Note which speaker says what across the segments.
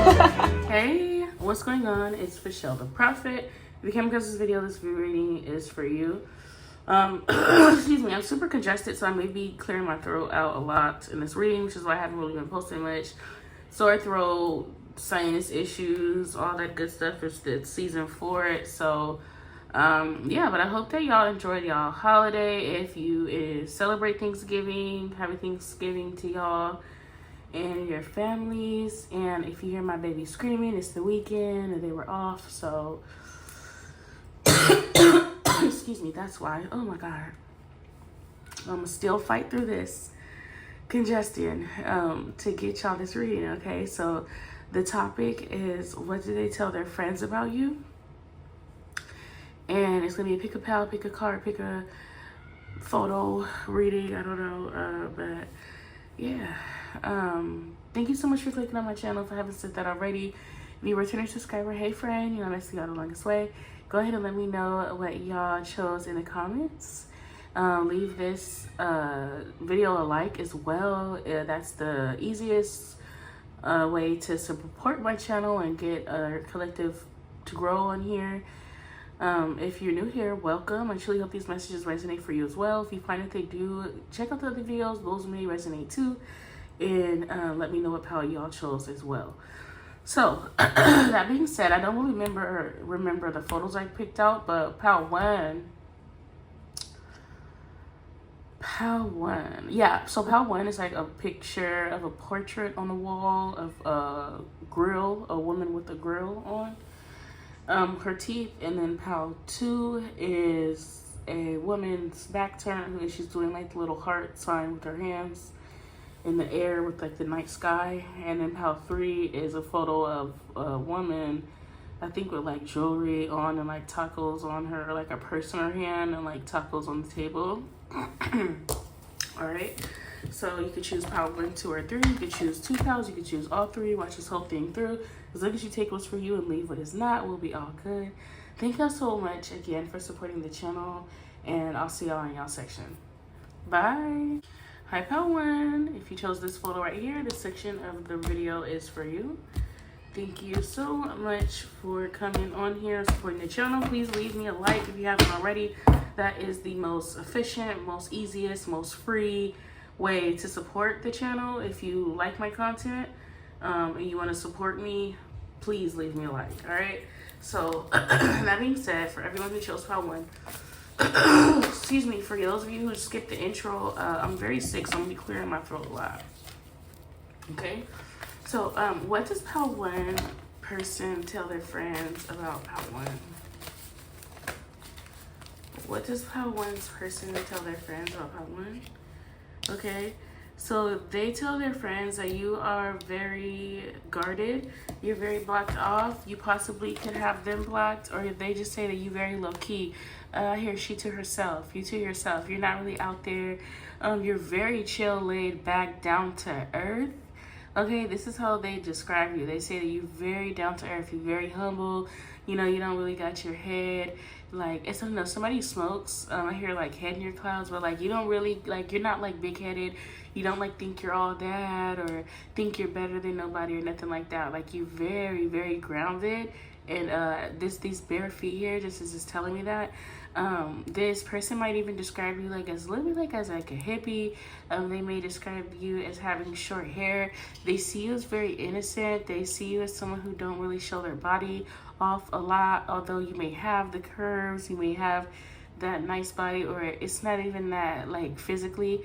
Speaker 1: Hey, what's going on? It's Michelle the Prophet. If you came across this video, this reading is for you. Excuse me, I'm super congested, so I may be clearing my throat out a lot in this reading, which is why I haven't really been posting much. Sore throat, sinus issues, all that good stuff. It's season for it. So yeah, but I hope that y'all enjoyed y'all holiday. If you celebrate Thanksgiving, happy Thanksgiving to y'all and your families. And if you hear my baby screaming, it's the weekend and they were off, so excuse me, that's why. Oh my god, I'm gonna still fight through this congestion to get y'all this reading. Okay, so the topic is, what do they tell their friends about you? And it's gonna be a pick a pal, pick a card, pick a photo reading. I don't know, but yeah. Thank you so much for clicking on my channel. If I haven't said that already, if you're a returning subscriber, hey friend, you know, nice to y'all the longest way. Go ahead and let me know what y'all chose in the comments. Leave this video a like as well. That's the easiest way to support my channel and get a collective to grow on here. If you're new here, welcome. I truly hope these messages resonate for you as well. If you find that they do, check out the other videos. Those may resonate too. And let me know what pal y'all chose as well. So that being said, I don't really remember the photos I picked out, but pal one, yeah. So pal one is like a picture of a portrait on the wall of a grill, a woman with a grill on her teeth. And then pal two is a woman's back turned and she's doing like the little heart sign with her hands in the air with like the night sky. And then pal three is a photo of a woman, I think with like jewelry on and like tacos on her, like a purse in her hand and like tacos on the table. All right, so you could choose pal 1, 2, or 3. You could choose 2 pals, you could choose all 3. Watch this whole thing through. As long as you take what's for you and leave what is not, we'll be all good. Thank y'all so much again for supporting the channel, and I'll see y'all in y'all section. Bye. Hi pal 1, if you chose this photo right here, this section of the video is for you. Thank you so much for coming on here, supporting the channel. Please leave me a like if you haven't already. That is the most efficient, most easiest, most free way to support the channel. If you like my content and you want to support me, please leave me a like. All right, so that being said, for everyone who chose pal 1, excuse me, for those of you who skipped the intro, I'm very sick, so I'm gonna be clearing my throat a lot. Okay, so what does pal 1 person tell their friends about pal 1? What does pal 1's person tell their friends about pal 1? Okay, so they tell their friends that you are very guarded, you're very blocked off. You possibly could have them blocked, or they just say that you're very low-key. Here, she to herself, you to yourself. You're not really out there. You're very chill, laid back, down to earth. Okay, this is how they describe you. They say that you're very down to earth, you're very humble. You know, you don't really got your head. Like, it's, I don't know, somebody smokes. I hear like head in your clouds, but like you don't really, like, you're not like big headed. You don't like think you're all that or think you're better than nobody or nothing like that. Like, you're very, very grounded. And these bare feet here, this is just telling me that. This person might even describe you like as a little bit like as like a hippie. They may describe you as having short hair. They see you as very innocent. They see you as someone who don't really show their body off a lot, although you may have the curves, you may have that nice body, or it's not even that like physically.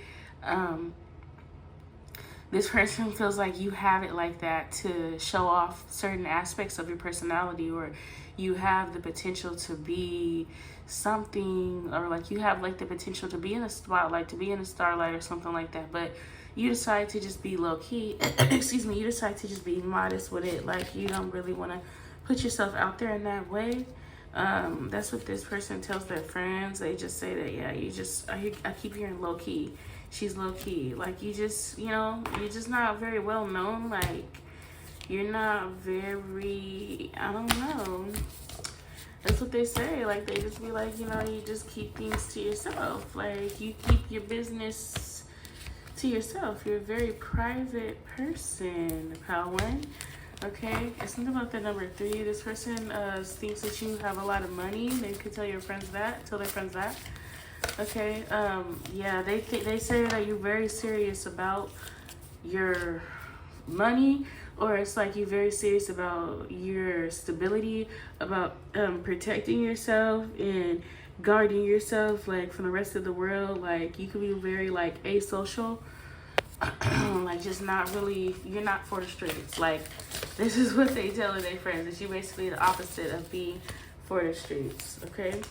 Speaker 1: This person feels like you have it like that to show off certain aspects of your personality, or you have the potential to be something, or like you have like the potential to be in a spotlight, to be in a starlight or something like that, but you decide to just be low-key. Excuse me, you decide to just be modest with it. Like, you don't really want to put yourself out there in that way. That's what this person tells their friends. They just say that, yeah, you just, I keep hearing low-key. She's low-key. Like, you just, you know, you're just not very well known. Like, you're not very, I don't know. That's what they say. Like, they just be like, you know, you just keep things to yourself. Like, you keep your business to yourself. You're a very private person, pal one. Okay, it's something about the number 3. This person thinks that you have a lot of money. They could tell your friends that. Tell their friends that. Okay. Yeah, they say that you're very serious about your money, or it's like you're very serious about your stability, about protecting yourself and guarding yourself like from the rest of the world. Like you could be very like asocial. Like just not really, you're not for the streets. Like this is what they tell their friends, that you're basically the opposite of being for the streets. Okay.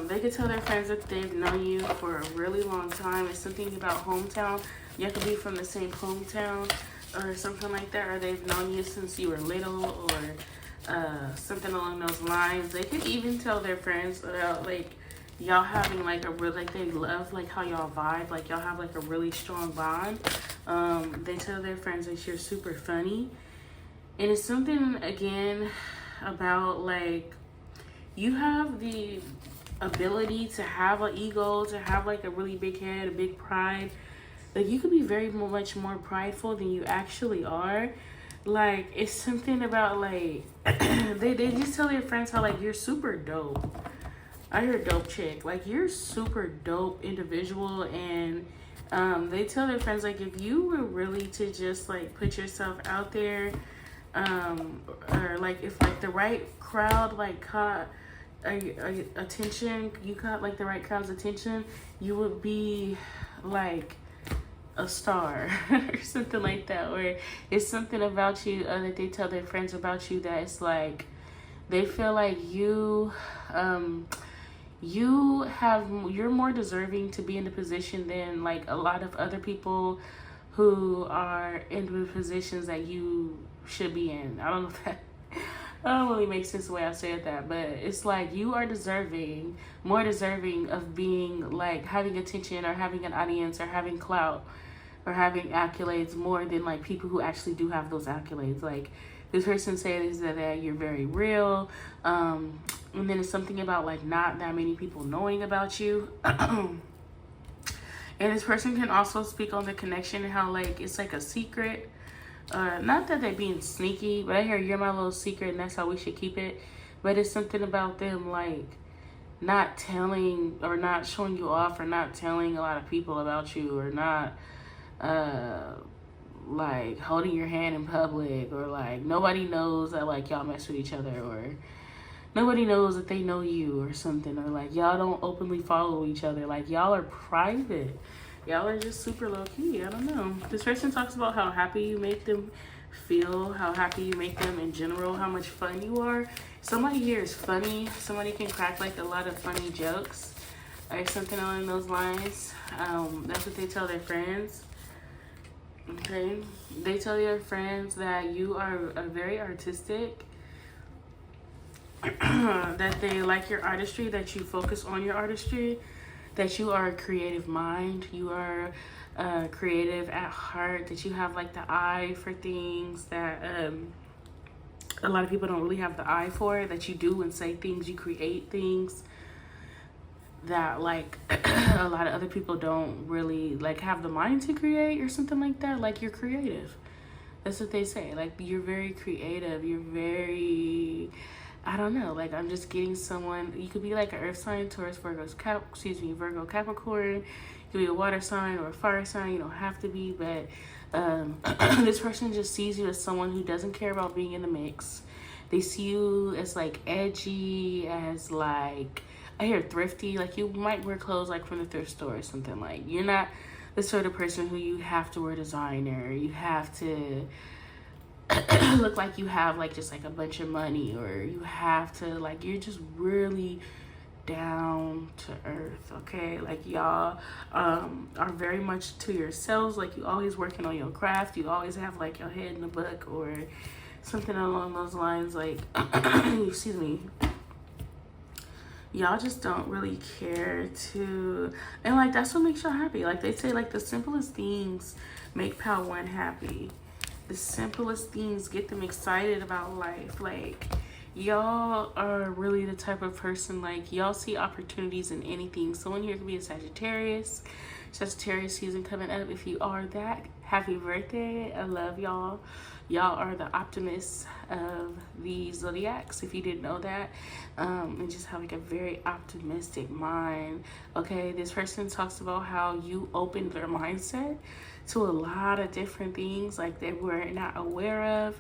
Speaker 1: They could tell their friends that they've known you for a really long time. It's something about hometown. You could be from the same hometown or something like that, or they've known you since you were little, or something along those lines. They could even tell their friends about like y'all having like a real, like they love like how y'all vibe, like y'all have like a really strong bond. They tell their friends that you're super funny, and it's something again about like you have the ability to have an ego, to have like a really big head, a big pride. Like you could be very much more prideful than you actually are. Like it's something about like they just tell their friends how like you're super dope. You're a dope chick. Like you're super dope individual, and they tell their friends like if you were really to just like put yourself out there, or like if like the right crowd like caught attention, you caught like the right crowd's attention, you would be like a star or something like that. Or it's something about you that they tell their friends about you that it's like they feel like you're more deserving to be in the position than like a lot of other people who are in the positions that you should be in. I don't know if that don't really make sense the way I said that, but it's like you are more deserving of being like having attention or having an audience or having clout or having accolades more than like people who actually do have those accolades. Like this person says that you're very real, and then it's something about like not that many people knowing about you. And this person can also speak on the connection and how like it's like a secret. Not that they're being sneaky, but I hear you're my little secret and that's how we should keep it. But it's something about them like not telling or not showing you off or not telling a lot of people about you, or not like holding your hand in public, or like nobody knows that like y'all mess with each other, or nobody knows that they know you or something, or like y'all don't openly follow each other. Like y'all are private. Y'all are just super low-key. I don't know. This person talks about how happy you make them feel, how happy you make them in general, how much fun you are. Somebody here is funny. Somebody can crack like a lot of funny jokes or something along those lines. That's what they tell their friends. Okay. They tell their friends that you are very artistic, that they like your artistry, that you focus on your artistry, that you are a creative mind, you are creative at heart, that you have like the eye for things that a lot of people don't really have the eye for, that you do and say things, you create things that like a lot of other people don't really like have the mind to create or something like that. Like you're creative. That's what they say. Like you're very creative. You're very, I don't know, like I'm just getting someone, you could be like an earth sign, Taurus, Virgo, Capricorn, you could be a water sign or a fire sign, you don't have to be, but this person just sees you as someone who doesn't care about being in the mix. They see you as like edgy, as like, I hear thrifty, like you might wear clothes like from the thrift store or something. Like you're not the sort of person who you have to wear designer, you have to look like you have like just like a bunch of money, or you have to like, you're just really down to earth. Okay, like y'all are very much to yourselves. Like you always working on your craft, you always have like your head in the book or something along those lines. Like excuse me, y'all just don't really care to, and like that's what makes y'all happy. Like they say, like the simplest things make Pal One happy. The simplest things get them excited about life. Like y'all are really the type of person, like, y'all see opportunities in anything. Someone here could be a Sagittarius season coming up. If you are that, happy birthday. I love y'all. Y'all are the optimists of the zodiacs, if you didn't know that. And just have like a very optimistic mind. Okay, this person talks about how you opened their mindset to a lot of different things like they were not aware of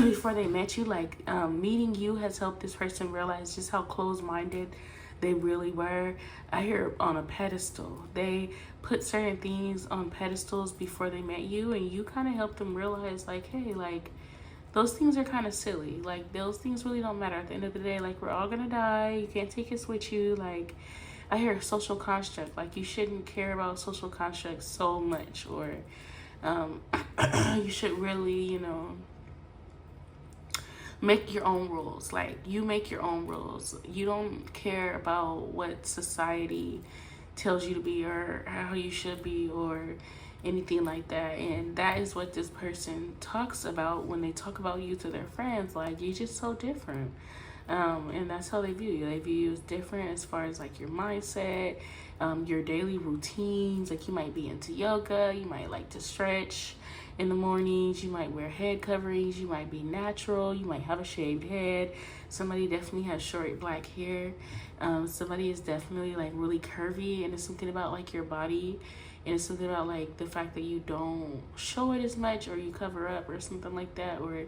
Speaker 1: before they met you. Like, meeting you has helped this person realize just how closed-minded they really were. I hear on a pedestal. They put certain things on pedestals before they met you, and you kind of helped them realize, like, hey, like, those things are kind of silly. Like, those things really don't matter at the end of the day. Like, we're all gonna die. You can't take us with you. Like, I hear social construct. Like, you shouldn't care about social constructs so much, or you should really, you know, make your own rules. Like, you make your own rules. You don't care about what society tells you to be or how you should be or anything like that. And that is what this person talks about when they talk about you to their friends. Like, you're just so different. And that's how they view you. They view you as different as far as like your mindset, your daily routines. Like, you might be into yoga, you might like to stretch in the mornings, you might wear head coverings, you might be natural, you might have a shaved head. Somebody definitely has short black hair. Somebody is definitely like really curvy, and it's something about like your body, and it's something about like the fact that you don't show it as much, or you cover up or something like that, or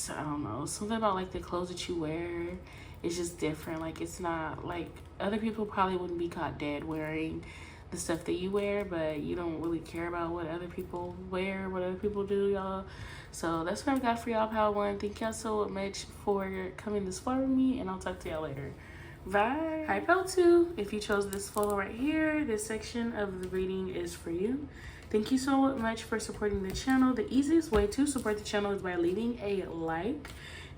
Speaker 1: I don't know, something about like the clothes that you wear is just different. Like, it's not like other people probably wouldn't be caught dead wearing the stuff that you wear, but you don't really care about what other people wear, what other people do, y'all. So that's what I've got for y'all, Pal One. Thank y'all so much for coming this far with me, and I'll talk to y'all later. Bye. Hi, Pal Two. If you chose this photo right here, this section of the reading is for you. Thank you so much for supporting the channel. The easiest way to support the channel is by leaving a like.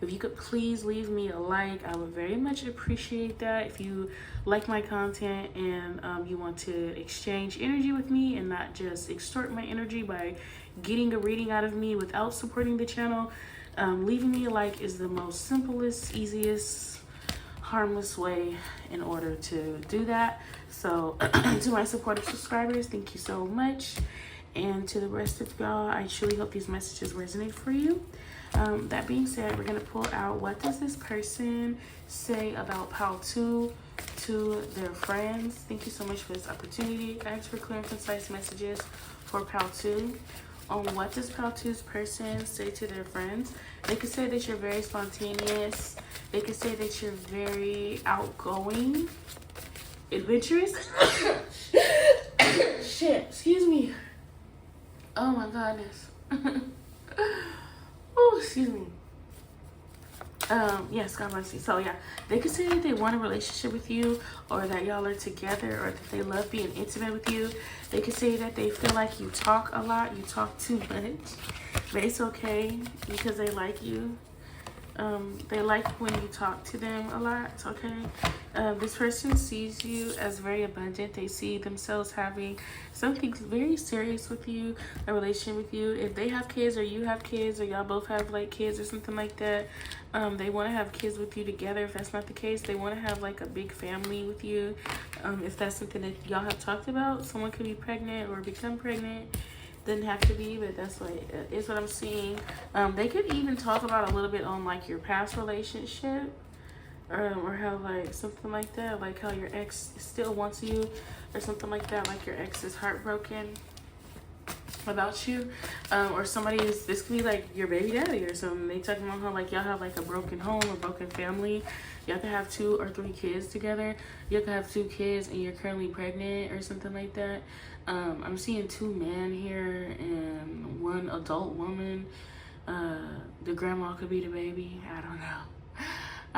Speaker 1: If you could please leave me a like, I would very much appreciate that. If you like my content and you want to exchange energy with me and not just extort my energy by getting a reading out of me without supporting the channel, leaving me a like is the most simplest, easiest, harmless way in order to do that. So to my supportive subscribers, thank you so much. And to the rest of y'all, I truly hope these messages resonate for you. That being said, we're going to pull out, what does this person say about Pal 2 to their friends? Thank you so much for this opportunity. I ask for clear and concise messages for Pal 2. On what does Pal 2's person say to their friends? They could say that you're very spontaneous. They could say that you're very outgoing, adventurous. Shit, excuse me. Oh my goodness. Oh, excuse me. Yes, God bless you. So yeah, they could say that they want a relationship with you, or that y'all are together, or that they love being intimate with you. They could say that they feel like you talk a lot, you talk too much, but it's okay because they like you. They like when you talk to them a lot, okay? This person sees you as very abundant. They see themselves having something very serious with you, a relationship with you. If they have kids, or you have kids, or y'all both have like kids or something like that, they want to have kids with you together. If that's not the case, they want to have like a big family with you. If that's something that y'all have talked about, someone could be pregnant or become pregnant. Doesn't have to be, but that's what is what I'm seeing. They could even talk about a little bit on like your past relationship, or how like something like that, like how your ex still wants you, or something like that, like your ex is heartbroken about you, or somebody is, this could be like your baby daddy or something. They talking about how like y'all have like a broken home, a broken family. Y'all could have 2 or 3 kids together. You could have 2 kids and you're currently pregnant or something like that. I'm seeing 2 men here and 1 adult woman. The grandma could be the baby. I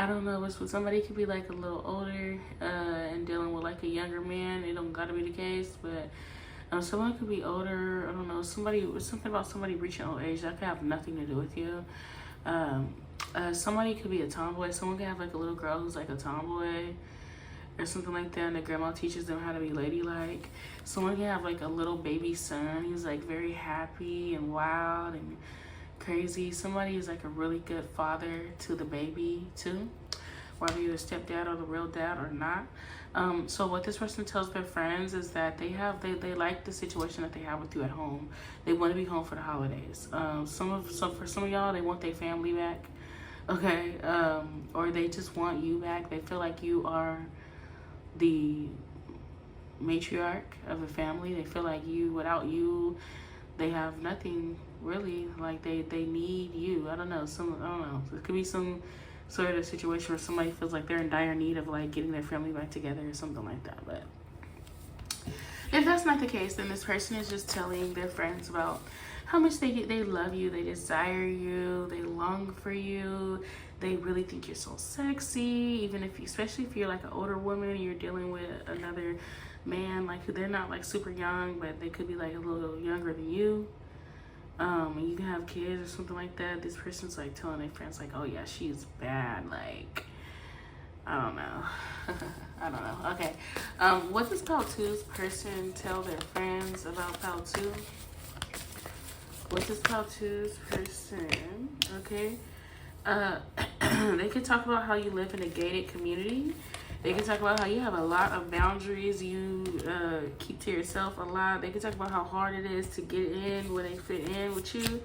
Speaker 1: don't know. But somebody could be like a little older and dealing with like a younger man. It don't gotta be the case, but someone could be older. I don't know. Something about somebody reaching old age that could have nothing to do with you. Somebody could be a tomboy. Someone could have like a little girl who's like a tomboy or something like that, and the grandma teaches them how to be ladylike. Someone can have like a little baby son. He's like very happy and wild and crazy. Somebody is like a really good father to the baby too, whether you're the stepdad or the real dad or not. So what this person tells their friends is that they like the situation that they have with you at home. They want to be home for the holidays. For some of y'all, they want their family back, okay, or they just want you back. They feel like you are the matriarch of the family. They feel like without you, they have nothing really. Like they need you. I don't know. It could be some sort of situation where somebody feels like they're in dire need of like getting their family back together or something like that. But if that's not the case, then this person is just telling their friends about how much they love you, they desire you, they long for you, they really think you're so sexy. Even if especially if you're like an older woman and you're dealing with another man, like they're not like super young, but they could be like a little younger than you. And you can have kids or something like that. This person's like telling their friends like, oh yeah, she's bad. Like, I don't know. I don't know. Okay. What does Pal 2's person tell their friends about Pal 2? What does Pal 2's person, okay? They could talk about how you live in a gated community. They can talk about how you have a lot of boundaries you keep to yourself a lot. They can talk about how hard it is to get in where they fit in with you.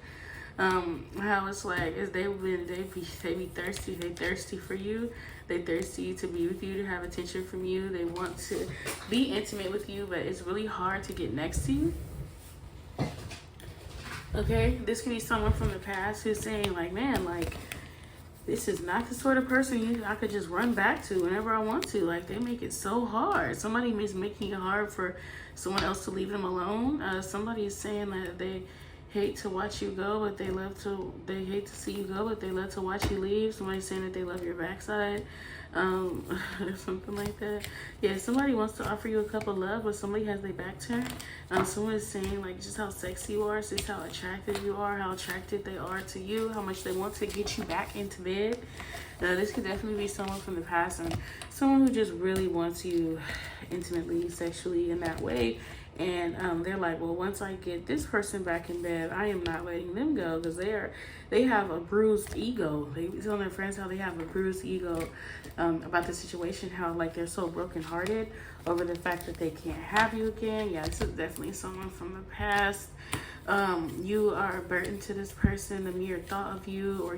Speaker 1: How it's like they be thirsty. They thirsty for you. They thirsty to be with you, to have attention from you. They want to be intimate with you, but it's really hard to get next to you. Okay, this could be someone from the past who's saying like, man, like, this is not the sort of person I could just run back to whenever I want to. Like, they make it so hard. Somebody is making it hard for someone else to leave them alone. Somebody is saying that they hate to watch you go, but they hate to see you go, but they love to watch you leave. Somebody's saying that they love your backside. Or something like that. Yeah, somebody wants to offer you a cup of love, but somebody has their back turned. Someone is saying like just how sexy you are, just how attractive you are, how attracted they are to you, how much they want to get you back into bed. This could definitely be someone from the past and someone who just really wants you intimately, sexually in that way. And they're like, well, once I get this person back in bed, I am not letting them go, because they have a bruised ego. They tell their friends how they have a bruised ego about the situation, how like they're so brokenhearted over the fact that they can't have you again. Yeah, this is definitely someone from the past. You are a burden to this person. The mere thought of you, or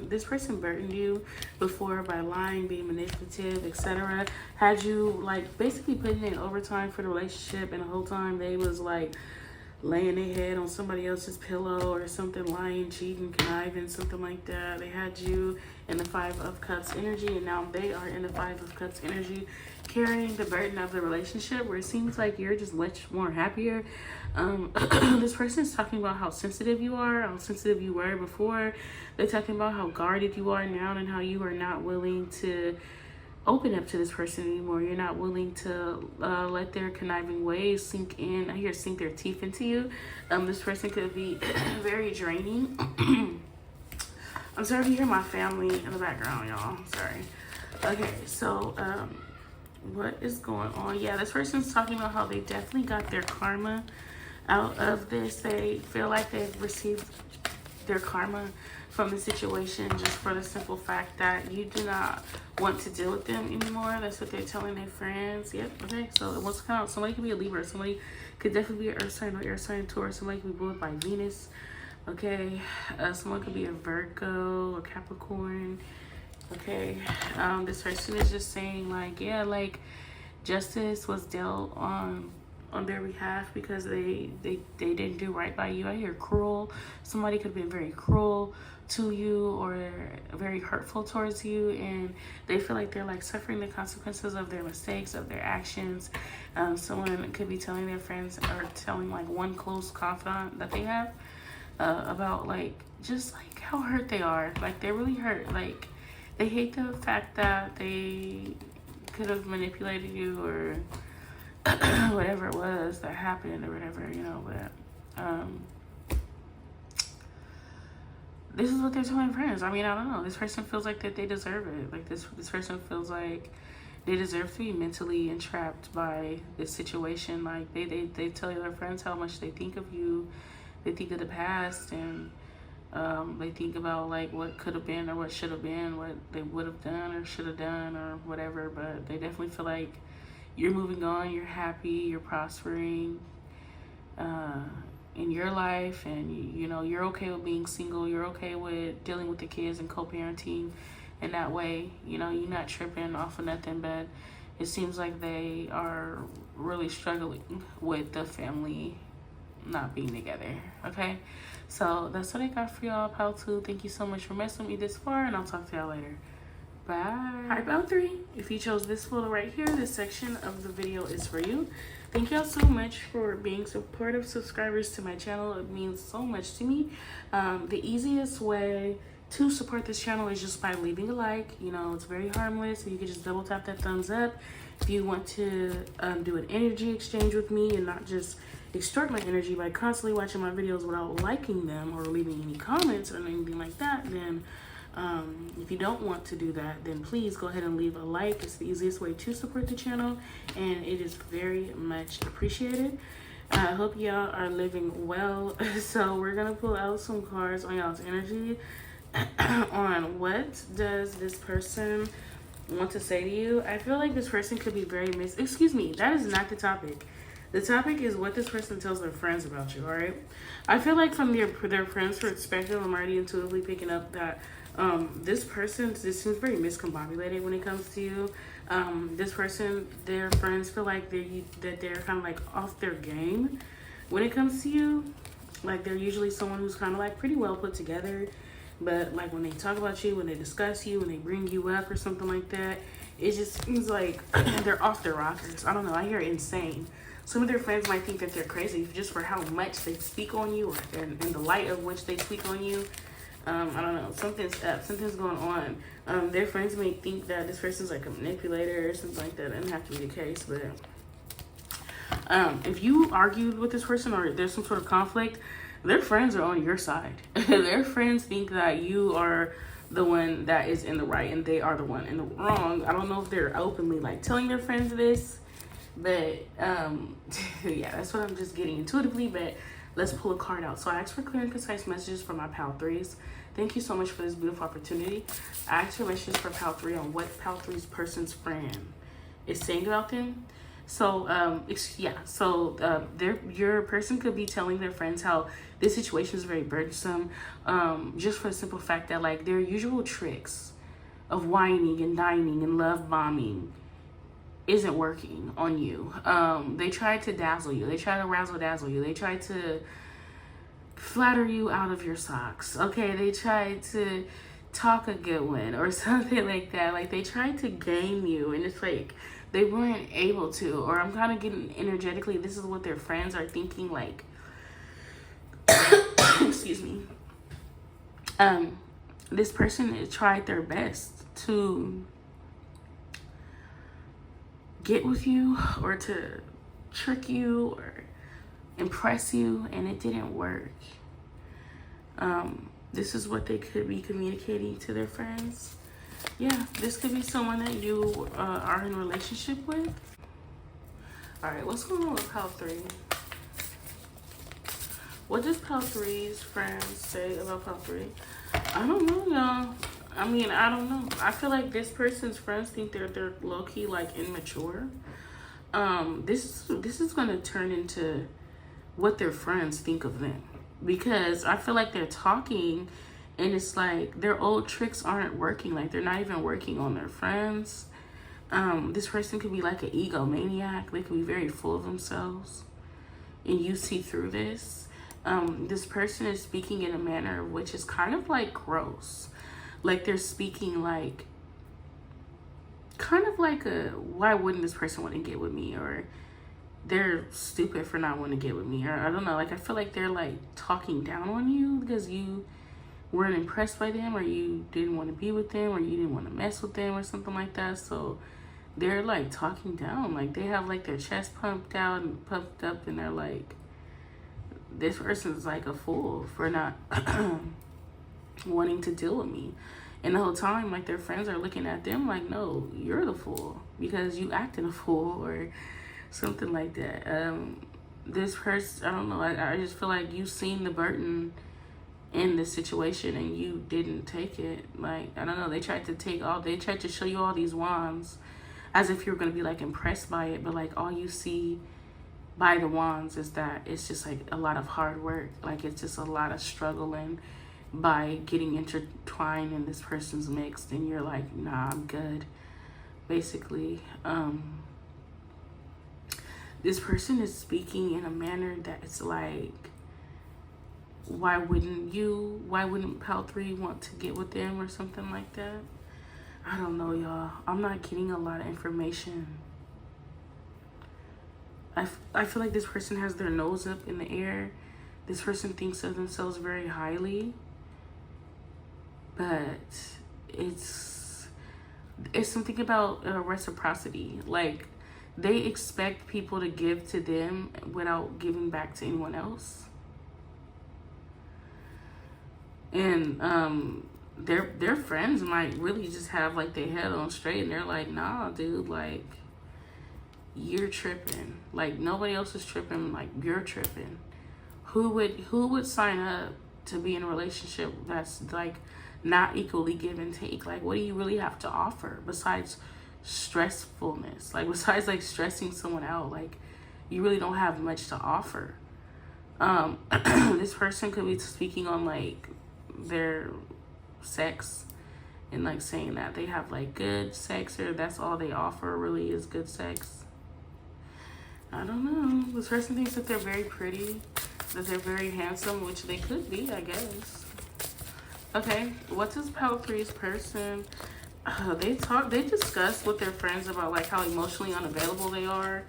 Speaker 1: this person burdened you before by lying, being manipulative, etc. Had you like basically putting in overtime for the relationship, and the whole time they was like laying their head on somebody else's pillow or something, lying, cheating, conniving, something like that. They had you in the 5 of Cups energy, and now they are in the 5 of Cups energy, carrying the burden of the relationship, where it seems like you're just much more happier. This person is talking about how sensitive you are, how sensitive you were before. They're talking about how guarded you are now, and how you are not willing to open up to this person anymore. You're not willing to let their conniving ways sink in. I hear sink their teeth into you. This person could be very draining. I'm sorry if you hear my family in the background, y'all. I'm sorry. Okay, so what is going on? Yeah, this person's talking about how they definitely got their karma out of this. They feel like they've received their karma from the situation, just for the simple fact that you do not want to deal with them anymore. That's what they're telling their friends. Yep. Okay, so it wants to come out. Somebody could be a Libra. Somebody could definitely be an Earth sign or Air sign, Taurus. Somebody could be ruled by Venus. Okay, someone could be a Virgo or Capricorn. Okay, this person is just saying like, yeah, like justice was dealt on their behalf because they didn't do right by you. I hear cruel. Somebody could have been very cruel to you or very hurtful towards you, and they feel like they're like suffering the consequences of their mistakes, of their actions. Someone could be telling their friends or telling like one close confidant that they have about like just like how hurt they are. Like they're really hurt. Like they hate the fact that they could have manipulated you or whatever it was that happened or whatever, you know. But this is what they're telling friends. I mean, I don't know. This person feels like that they deserve it. Like this person feels like they deserve to be mentally entrapped by this situation. Like they tell their friends how much they think of you, they think of the past, and They think about like what could have been or what should have been, what they would have done or should have done or whatever. But they definitely feel like you're moving on, you're happy, you're prospering in your life, and you know you're okay with being single. You're okay with dealing with the kids and co-parenting in that way. You know, you're not tripping off of nothing, but it seems like they are really struggling with the family not being together. Okay, so that's what I got for y'all, pal 2. Thank you so much for messing with me this far, and I'll talk to y'all later. Bye. Hi, pal 3. If you chose this photo right here, this section of the video is for you. Thank y'all so much for being supportive subscribers to my channel. It means so much to me. The easiest way to support this channel is just by leaving a like. You know, it's very harmless. You can just double tap that thumbs up. If you want to do an energy exchange with me and not just extort my energy by constantly watching my videos without liking them or leaving any comments or anything like that, then if you don't want to do that, then please go ahead and leave a like. It's the easiest way to support the channel, and it is very much appreciated. I hope y'all are living well. So we're gonna pull out some cards on y'all's energy on what does this person want to say to you. I feel like this person could be very excuse me, that is not the topic. The topic is what this person tells their friends about you, all right? I feel like from their friends' perspective, I'm already intuitively picking up that this seems very miscombobulated when it comes to you. This person, their friends feel like they're kind of like off their game when it comes to you. Like they're usually someone who's kind of like pretty well put together, but like when they talk about you, when they discuss you, when they bring you up or something like that, it just seems like they're off their rockers. I don't know, I hear insane. Some of their friends might think that they're crazy just for how much they speak on you, or in the light of which they speak on you. I don't know, something's up, something's going on. Their friends may think that this person's like a manipulator or something like that. It doesn't have to be the case, but if you argued with this person or there's some sort of conflict, their friends are on your side. Their friends think that you are the one that is in the right and they are the one in the wrong. I don't know if they're openly like telling their friends this, but yeah, that's what I'm just getting intuitively. But let's pull a card out. So I asked for clear and concise messages for my pal 3s. Thank you so much for this beautiful opportunity. I asked for messages for pal 3 on what pal 3's person's friend is saying about them. So your person could be telling their friends how this situation is very burdensome, just for the simple fact that like their usual tricks of whining and dining and love bombing isn't working on you. They try to dazzle you. They try to razzle dazzle you. They try to flatter you out of your socks. Okay, they try to talk a good one or something like that. Like they tried to game you, and it's like they weren't able to. Or I'm kind of getting energetically, this is what their friends are thinking, like excuse me. This person tried their best to get with you or to trick you or impress you, and it didn't work. This is what they could be communicating to their friends. Yeah, this could be someone that you are in a relationship with. All right, what's going on with pal 3? What does pal 3's friends say about pal 3? I don't know, y'all. I mean, I don't know. I feel like this person's friends think they're low-key like immature. This is gonna turn into what their friends think of them, because I feel like they're talking and it's like their old tricks aren't working. Like they're not even working on their friends. This person could be like an egomaniac. They could be very full of themselves, and you see through this. This person is speaking in a manner which is kind of like gross. Like they're speaking like kind of like a, why wouldn't this person want to get with me, or they're stupid for not wanting to get with me, or I don't know. Like I feel like they're like talking down on you because you weren't impressed by them, or you didn't want to be with them, or you didn't want to mess with them or something like that. So they're like talking down, like they have like their chest pumped out and pumped up, and they're like, this person's like a fool for not wanting to deal with me. And the whole time, like their friends are looking at them like, no, you're the fool because you acted a fool or something like that. This person, I don't know, I just feel like you've seen the burden in this situation and you didn't take it. Like, I don't know, they tried to show you all these wands as if you're gonna be like impressed by it, but like all you see by the wands is that it's just like a lot of hard work. Like, it's just a lot of struggling by getting intertwined in this person's mix, and you're like, nah, I'm good, basically. This person is speaking in a manner that it's like, why wouldn't Pal 3 want to get with them or something like that? I don't know, y'all. I'm not getting a lot of information. I feel like this person has their nose up in the air. This person thinks of themselves very highly. But it's something about reciprocity. Like, they expect people to give to them without giving back to anyone else. And their friends might really just have like their head on straight, and they're like, nah, dude, like, you're tripping. Like, nobody else is tripping, like, you're tripping. Who would sign up to be in a relationship that's like not equally give and take? Like, what do you really have to offer besides stressfulness? Like, besides like stressing someone out, like, you really don't have much to offer. This person could be speaking on like their sex and like saying that they have like good sex, or that's all they offer really is good sex. I don't know. This person thinks that they're very pretty, that they're very handsome, which they could be, I guess. Okay, what does Pal 3's person? They discuss with their friends about like how emotionally unavailable they are.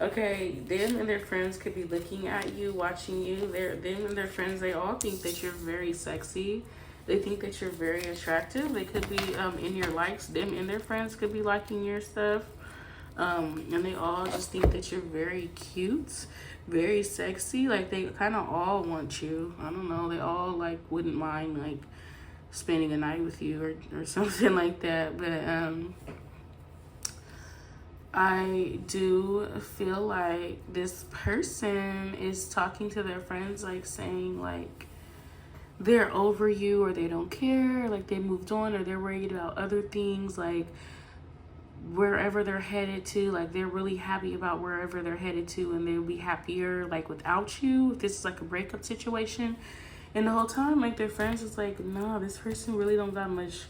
Speaker 1: Okay, them and their friends could be looking at you, watching you. Them and their friends, they all think that you're very sexy. They think that you're very attractive. They could be in your likes. Them and their friends could be liking your stuff. And they all just think that you're very cute, very sexy. Like, they kind of all want you. I don't know. They all like wouldn't mind like spending a night with you or something like that. But I do feel like this person is talking to their friends, like saying like they're over you, or they don't care, like they moved on, or they're worried about other things, like wherever they're headed to, like they're really happy about wherever they're headed to, and they'll be happier like without you if this is like a breakup situation. And the whole time, like, their friends is like, no, this person really don't got much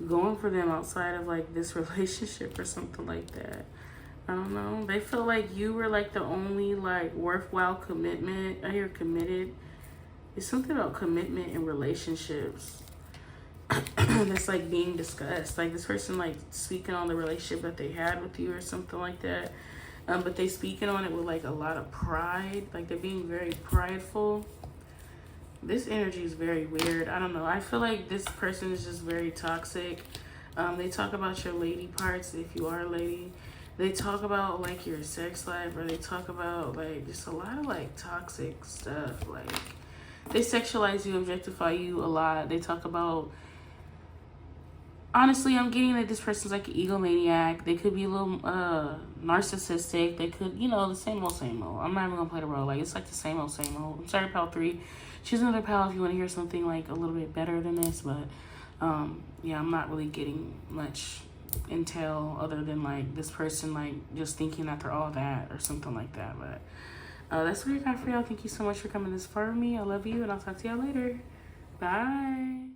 Speaker 1: going for them outside of like this relationship or something like that. I don't know. They feel like you were like the only like worthwhile commitment. I hear committed. It's something about commitment in relationships that's like being discussed. Like, this person like speaking on the relationship that they had with you or something like that. But they speaking on it with like a lot of pride. Like, they're being very prideful. This energy is very weird. I don't know. I feel like this person is just very toxic. They talk about your lady parts if you are a lady. They talk about like your sex life, or they talk about like just a lot of like toxic stuff. Like, they sexualize you, objectify you a lot. They talk about, honestly, I'm getting that this person's like an egomaniac. They could be a little narcissistic. They could, you know, the same old, same old. I'm not even gonna play the role. Like, it's like the same old, same old. I'm sorry, Pal 3. Choose another pal if you want to hear something like a little bit better than this. But yeah, I'm not really getting much intel other than like this person like just thinking that they're all that or something like that. But that's what I got for y'all. Thank you so much for coming this far with me. I love you, and I'll talk to y'all later. Bye.